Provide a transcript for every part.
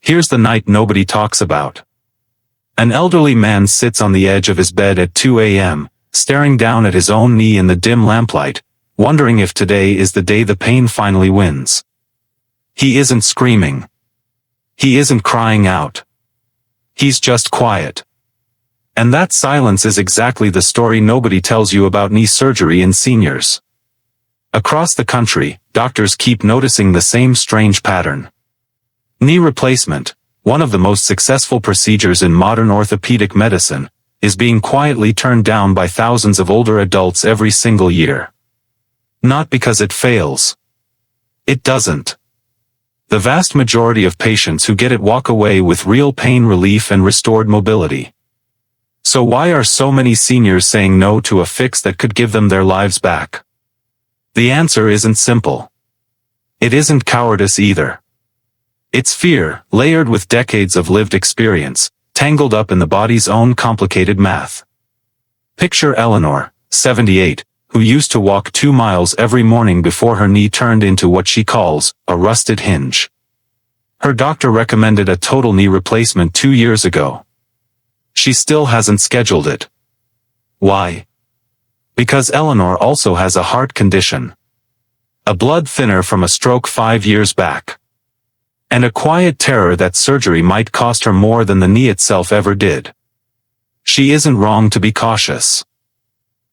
Here's the night nobody talks about. An elderly man sits on the edge of his bed at 2 a.m., staring down at his own knee in the dim lamplight, wondering if today is the day the pain finally wins. He isn't screaming. He isn't crying out. He's just quiet. And that silence is exactly the story nobody tells you about knee surgery in seniors. Across the country, doctors keep noticing the same strange pattern. Knee replacement, one of the most successful procedures in modern orthopedic medicine, is being quietly turned down by thousands of older adults every single year. Not because it fails. It doesn't. The vast majority of patients who get it walk away with real pain relief and restored mobility. So why are so many seniors saying no to a fix that could give them their lives back? The answer isn't simple. It isn't cowardice either. It's fear, layered with decades of lived experience, tangled up in the body's own complicated math. Picture Eleanor, 78, who used to walk 2 miles every morning before her knee turned into what she calls a rusted hinge. Her doctor recommended a total knee replacement 2 years ago. She still hasn't scheduled it. Why? Because Eleanor also has a heart condition. A blood thinner from a stroke 5 years back. And a quiet terror that surgery might cost her more than the knee itself ever did. She isn't wrong to be cautious.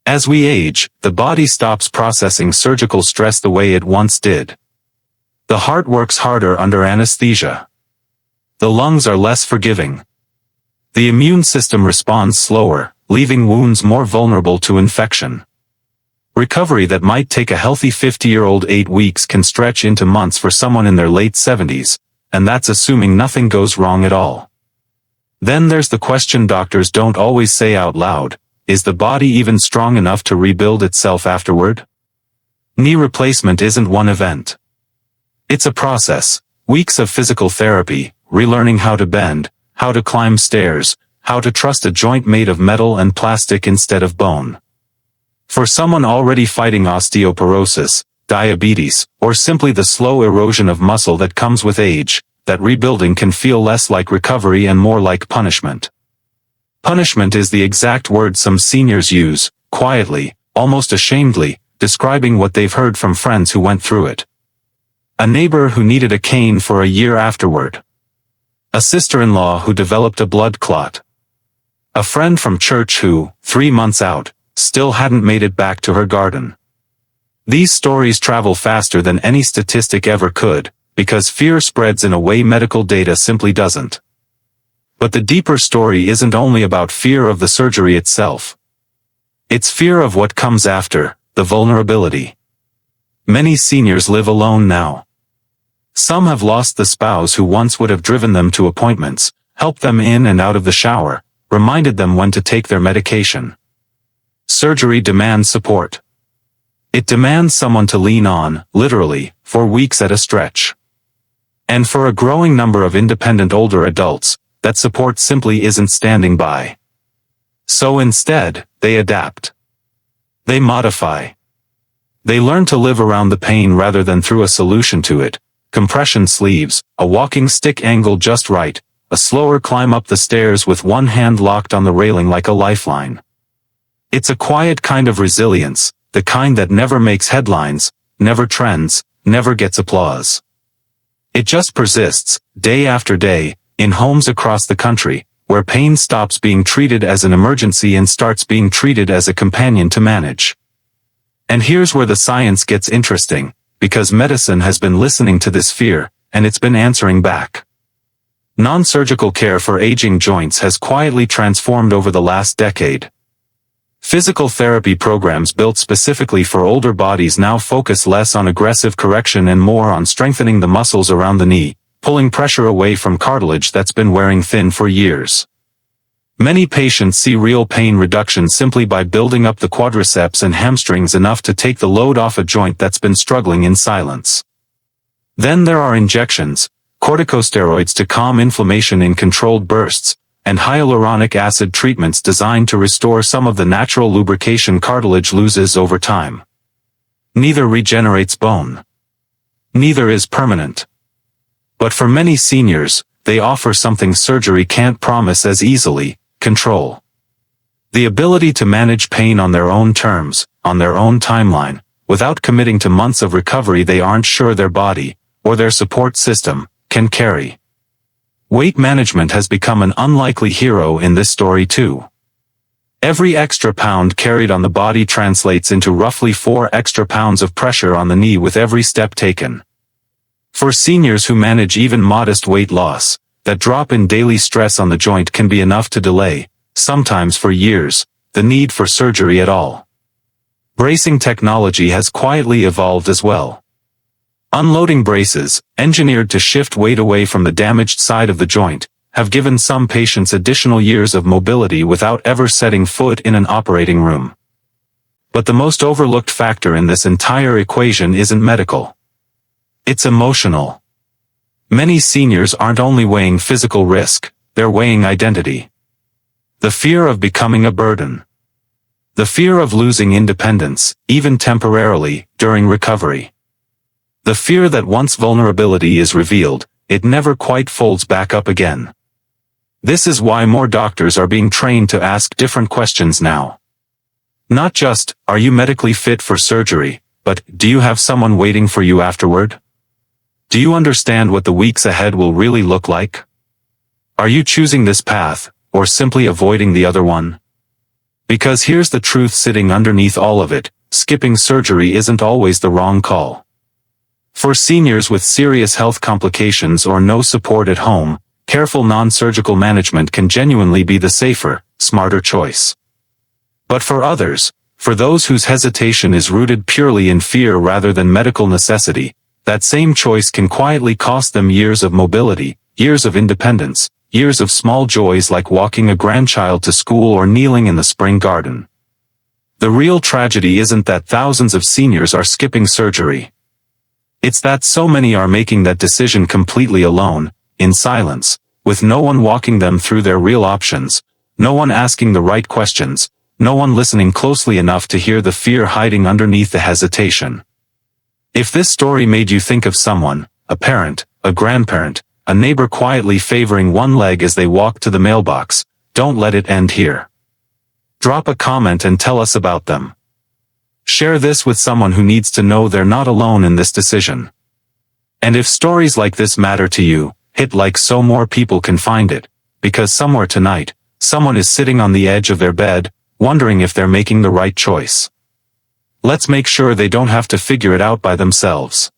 As we age, the body stops processing surgical stress the way it once did. The heart works harder under anesthesia. The lungs are less forgiving. The immune system responds slower, leaving wounds more vulnerable to infection. Recovery that might take a healthy 50-year-old 8 weeks can stretch into months for someone in their late 70s, and that's assuming nothing goes wrong at all. Then there's the question doctors don't always say out loud: is the body even strong enough to rebuild itself afterward? Knee replacement isn't one event. It's a process, weeks of physical therapy, relearning how to bend, how to climb stairs, how to trust a joint made of metal and plastic instead of bone. For someone already fighting osteoporosis, diabetes, or simply the slow erosion of muscle that comes with age, that rebuilding can feel less like recovery and more like punishment. Punishment is the exact word some seniors use, quietly, almost ashamedly, describing what they've heard from friends who went through it. A neighbor who needed a cane for a year afterward. A sister-in-law who developed a blood clot. A friend from church who, 3 months out, still hadn't made it back to her garden. These stories travel faster than any statistic ever could, because fear spreads in a way medical data simply doesn't. But the deeper story isn't only about fear of the surgery itself. It's fear of what comes after, the vulnerability. Many seniors live alone now. Some have lost the spouse who once would have driven them to appointments, helped them in and out of the shower, reminded them when to take their medication. Surgery demands support. It demands someone to lean on, literally, for weeks at a stretch. And for a growing number of independent older adults, that support simply isn't standing by. So instead, they adapt. They modify. They learn to live around the pain rather than through a solution to it. Compression sleeves, a walking stick angle just right, a slower climb up the stairs with one hand locked on the railing like a lifeline. It's a quiet kind of resilience, the kind that never makes headlines, never trends, never gets applause. It just persists, day after day, in homes across the country, where pain stops being treated as an emergency and starts being treated as a companion to manage. And here's where the science gets interesting, because medicine has been listening to this fear, and it's been answering back. Non-surgical care for aging joints has quietly transformed over the last decade. Physical therapy programs built specifically for older bodies now focus less on aggressive correction and more on strengthening the muscles around the knee, pulling pressure away from cartilage that's been wearing thin for years. Many patients see real pain reduction simply by building up the quadriceps and hamstrings enough to take the load off a joint that's been struggling in silence. Then there are injections, corticosteroids to calm inflammation in controlled bursts, and hyaluronic acid treatments designed to restore some of the natural lubrication cartilage loses over time. Neither regenerates bone. Neither is permanent. But for many seniors, they offer something surgery can't promise as easily: control. The ability to manage pain on their own terms, on their own timeline, without committing to months of recovery they aren't sure their body, or their support system, can carry. Weight management has become an unlikely hero in this story too. Every extra pound carried on the body translates into roughly 4 extra pounds of pressure on the knee with every step taken. For seniors who manage even modest weight loss, that drop in daily stress on the joint can be enough to delay, sometimes for years, the need for surgery at all. Bracing technology has quietly evolved as well. Unloading braces, engineered to shift weight away from the damaged side of the joint, have given some patients additional years of mobility without ever setting foot in an operating room. But the most overlooked factor in this entire equation isn't medical. It's emotional. Many seniors aren't only weighing physical risk, they're weighing identity. The fear of becoming a burden. The fear of losing independence, even temporarily, during recovery. The fear that once vulnerability is revealed, it never quite folds back up again. This is why more doctors are being trained to ask different questions now. Not just, are you medically fit for surgery, but, do you have someone waiting for you afterward? Do you understand what the weeks ahead will really look like? Are you choosing this path, or simply avoiding the other one? Because here's the truth sitting underneath all of it: skipping surgery isn't always the wrong call. For seniors with serious health complications or no support at home, careful non-surgical management can genuinely be the safer, smarter choice. But for others, for those whose hesitation is rooted purely in fear rather than medical necessity, that same choice can quietly cost them years of mobility, years of independence, years of small joys like walking a grandchild to school or kneeling in the spring garden. The real tragedy isn't that thousands of seniors are skipping surgery. It's that so many are making that decision completely alone, in silence, with no one walking them through their real options, no one asking the right questions, no one listening closely enough to hear the fear hiding underneath the hesitation. If this story made you think of someone, a parent, a grandparent, a neighbor quietly favoring one leg as they walk to the mailbox, don't let it end here. Drop a comment and tell us about them. Share this with someone who needs to know they're not alone in this decision. And if stories like this matter to you, hit like so more people can find it, because somewhere tonight, someone is sitting on the edge of their bed, wondering if they're making the right choice. Let's make sure they don't have to figure it out by themselves.